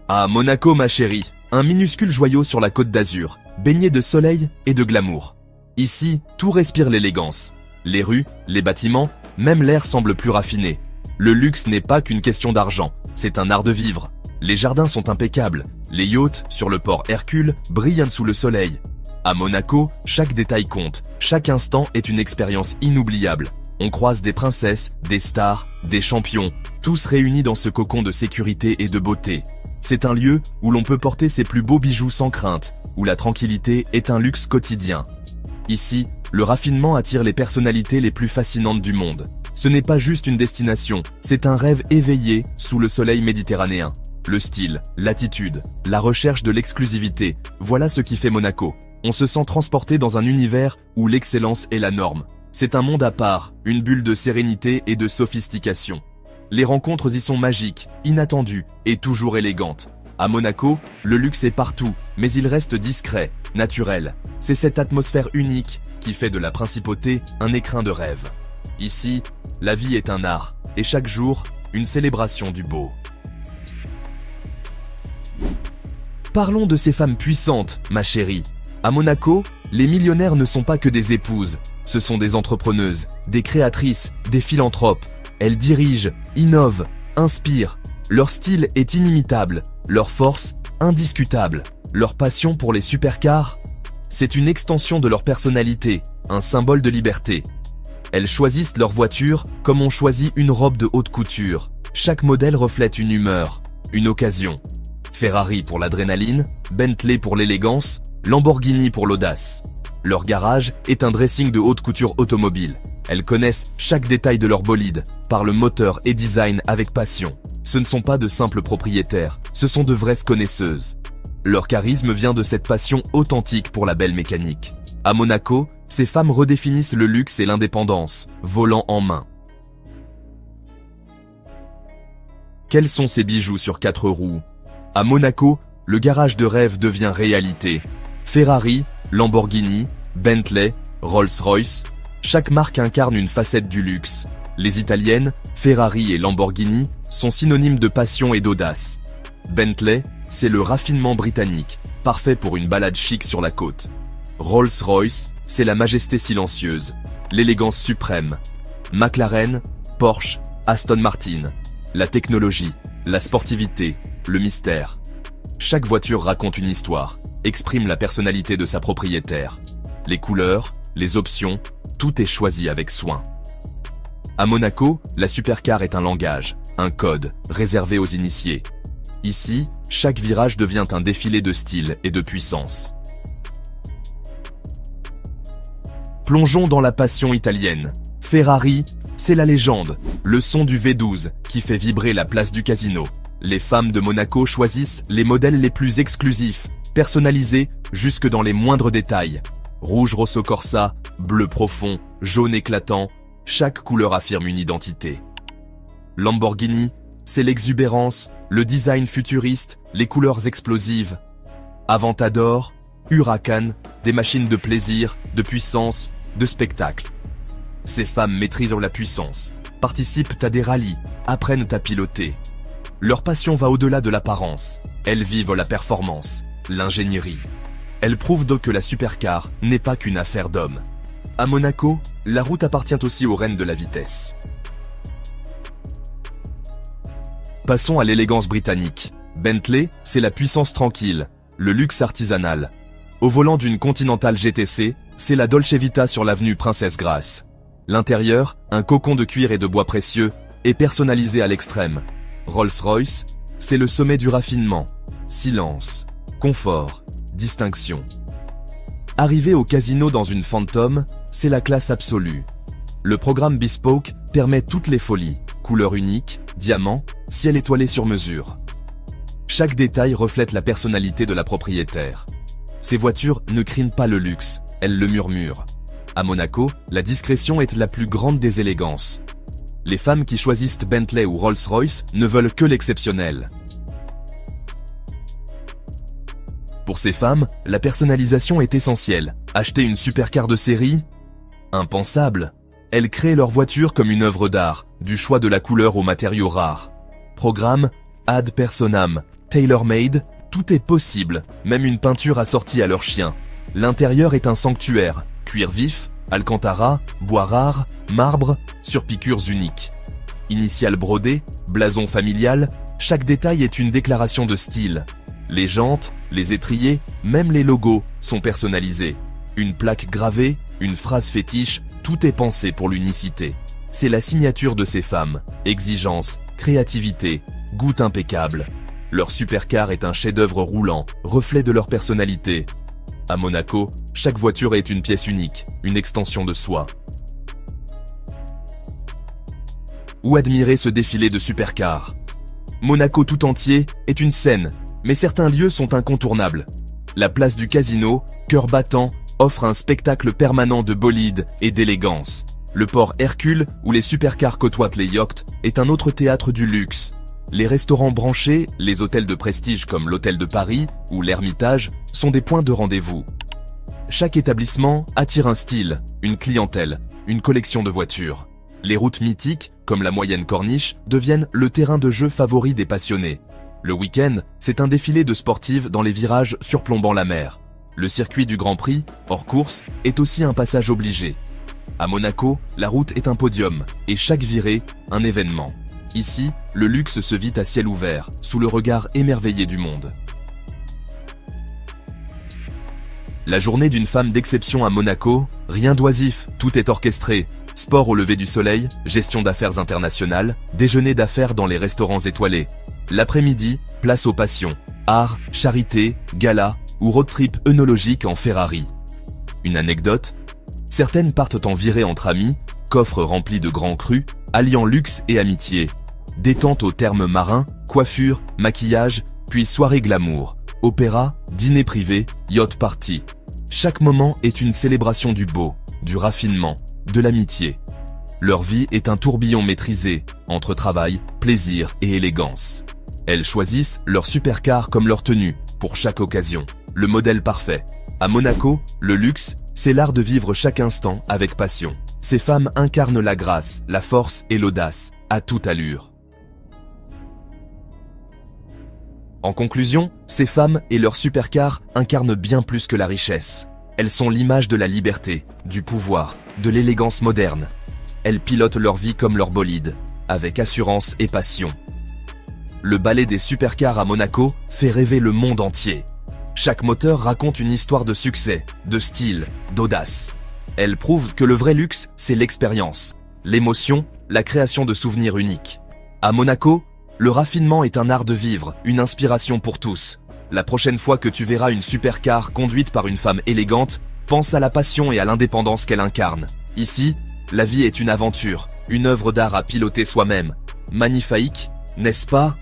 Ah, Monaco ma chérie, un minuscule joyau sur la côte d'Azur, baigné de soleil et de glamour. Ici, tout respire l'élégance. Les rues, les bâtiments, même l'air semble plus raffiné. Le luxe n'est pas qu'une question d'argent, c'est un art de vivre. Les jardins sont impeccables, les yachts sur le port Hercule brillent sous le soleil. À Monaco, chaque détail compte, chaque instant est une expérience inoubliable. On croise des princesses, des stars, des champions, tous réunis dans ce cocon de sécurité et de beauté. C'est un lieu où l'on peut porter ses plus beaux bijoux sans crainte, où la tranquillité est un luxe quotidien. Ici, le raffinement attire les personnalités les plus fascinantes du monde. Ce n'est pas juste une destination, c'est un rêve éveillé sous le soleil méditerranéen. Le style, l'attitude, la recherche de l'exclusivité, voilà ce qui fait Monaco. On se sent transporté dans un univers où l'excellence est la norme. C'est un monde à part, une bulle de sérénité et de sophistication. Les rencontres y sont magiques, inattendues et toujours élégantes. À Monaco, le luxe est partout, mais il reste discret, naturel. C'est cette atmosphère unique qui fait de la principauté un écrin de rêve. Ici, la vie est un art, et chaque jour, une célébration du beau. Parlons de ces femmes puissantes, ma chérie. À Monaco, les millionnaires ne sont pas que des épouses. Ce sont des entrepreneuses, des créatrices, des philanthropes. Elles dirigent, innovent, inspirent. Leur style est inimitable, leur force indiscutable. Leur passion pour les supercars, c'est une extension de leur personnalité, un symbole de liberté. Elles choisissent leur voiture comme on choisit une robe de haute couture. Chaque modèle reflète une humeur, une occasion. Ferrari pour l'adrénaline, Bentley pour l'élégance, Lamborghini pour l'audace. Leur garage est un dressing de haute couture automobile. Elles connaissent chaque détail de leur bolide, parlent moteur et design avec passion. Ce ne sont pas de simples propriétaires, ce sont de vraies connaisseuses. Leur charisme vient de cette passion authentique pour la belle mécanique. À Monaco, ces femmes redéfinissent le luxe et l'indépendance, volant en main. Quels sont ces bijoux sur 4 roues? À Monaco, le garage de rêve devient réalité. Ferrari, Lamborghini, Bentley, Rolls-Royce, chaque marque incarne une facette du luxe. Les italiennes, Ferrari et Lamborghini, sont synonymes de passion et d'audace. Bentley, c'est le raffinement britannique, parfait pour une balade chic sur la côte. Rolls-Royce, c'est la majesté silencieuse, l'élégance suprême. McLaren, Porsche, Aston Martin, la technologie, la sportivité, le mystère. Chaque voiture raconte une histoire, exprime la personnalité de sa propriétaire. Les couleurs, les options, tout est choisi avec soin. À Monaco, la supercar est un langage, un code, réservé aux initiés. Ici, chaque virage devient un défilé de style et de puissance. Plongeons dans la passion italienne. Ferrari, c'est la légende, le son du V12 qui fait vibrer la place du casino. Les femmes de Monaco choisissent les modèles les plus exclusifs, personnalisés jusque dans les moindres détails. Rouge rosso corsa, bleu profond, jaune éclatant, chaque couleur affirme une identité. Lamborghini, c'est l'exubérance, le design futuriste, les couleurs explosives. Aventador, Huracan, des machines de plaisir, de puissance, de spectacle. Ces femmes maîtrisent la puissance, participent à des rallyes, apprennent à piloter. Leur passion va au-delà de l'apparence. Elles vivent la performance, l'ingénierie. Elles prouvent donc que la supercar n'est pas qu'une affaire d'hommes. À Monaco, la route appartient aussi aux reines de la vitesse. Passons à l'élégance britannique. Bentley, c'est la puissance tranquille, le luxe artisanal. Au volant d'une Continental GTC, c'est la Dolce Vita sur l'avenue Princesse Grace. L'intérieur, un cocon de cuir et de bois précieux, est personnalisé à l'extrême. Rolls-Royce, c'est le sommet du raffinement. Silence, confort, distinction. Arriver au casino dans une Phantom, c'est la classe absolue. Le programme Bespoke permet toutes les folies, couleurs uniques, diamants, ciel étoilé sur mesure. Chaque détail reflète la personnalité de la propriétaire. Ces voitures ne crient pas le luxe, elles le murmurent. À Monaco, la discrétion est la plus grande des élégances. Les femmes qui choisissent Bentley ou Rolls-Royce ne veulent que l'exceptionnel. Pour ces femmes, la personnalisation est essentielle. Acheter une supercar de série? Impensable. Elles créent leur voiture comme une œuvre d'art, du choix de la couleur aux matériaux rares. Programme ad personam, tailor-made, tout est possible, même une peinture assortie à leur chien. L'intérieur est un sanctuaire, cuir vif, alcantara, bois rare, marbre, sur piqûres uniques. Initiales brodées, blason familial, chaque détail est une déclaration de style. Les jantes, les étriers, même les logos sont personnalisés. Une plaque gravée, une phrase fétiche, tout est pensé pour l'unicité. C'est la signature de ces femmes. Exigence, créativité, goût impeccable. Leur supercar est un chef-d'œuvre roulant, reflet de leur personnalité. À Monaco, chaque voiture est une pièce unique, une extension de soi. Où admirer ce défilé de supercars? Monaco tout entier est une scène, mais certains lieux sont incontournables. La place du Casino, cœur battant, offre un spectacle permanent de bolides et d'élégance. Le port Hercule, où les supercars côtoient les yachts, est un autre théâtre du luxe. Les restaurants branchés, les hôtels de prestige comme l'Hôtel de Paris ou l'Ermitage sont des points de rendez-vous. Chaque établissement attire un style, une clientèle, une collection de voitures. Les routes mythiques, comme la moyenne corniche, deviennent le terrain de jeu favori des passionnés. Le week-end, c'est un défilé de sportives dans les virages surplombant la mer. Le circuit du Grand Prix, hors course, est aussi un passage obligé. À Monaco, la route est un podium, et chaque virée, un événement. Ici, le luxe se vit à ciel ouvert, sous le regard émerveillé du monde. La journée d'une femme d'exception à Monaco, rien d'oisif, tout est orchestré. Sport au lever du soleil, gestion d'affaires internationales, déjeuner d'affaires dans les restaurants étoilés. L'après-midi, place aux passions, art, charité, gala ou road trip œnologique en Ferrari. Une anecdote, certaines partent en virée entre amis, coffres remplis de grands crus, alliant luxe et amitié. Détente aux termes marins, coiffure, maquillage, puis soirée glamour, opéra, dîner privé, yacht party. Chaque moment est une célébration du beau, du raffinement, de l'amitié. Leur vie est un tourbillon maîtrisé, entre travail, plaisir et élégance. Elles choisissent leur supercar comme leur tenue, pour chaque occasion. Le modèle parfait. À Monaco, le luxe, c'est l'art de vivre chaque instant avec passion. Ces femmes incarnent la grâce, la force et l'audace, à toute allure. En conclusion, ces femmes et leurs supercars incarnent bien plus que la richesse. Elles sont l'image de la liberté, du pouvoir, de l'élégance moderne. Elles pilotent leur vie comme leur bolide, avec assurance et passion. Le ballet des supercars à Monaco fait rêver le monde entier. Chaque moteur raconte une histoire de succès, de style, d'audace. Elle prouve que le vrai luxe, c'est l'expérience, l'émotion, la création de souvenirs uniques. À Monaco, le raffinement est un art de vivre, une inspiration pour tous. La prochaine fois que tu verras une supercar conduite par une femme élégante, pense à la passion et à l'indépendance qu'elle incarne. Ici, la vie est une aventure, une œuvre d'art à piloter soi-même. Magnifique, n'est-ce pas ?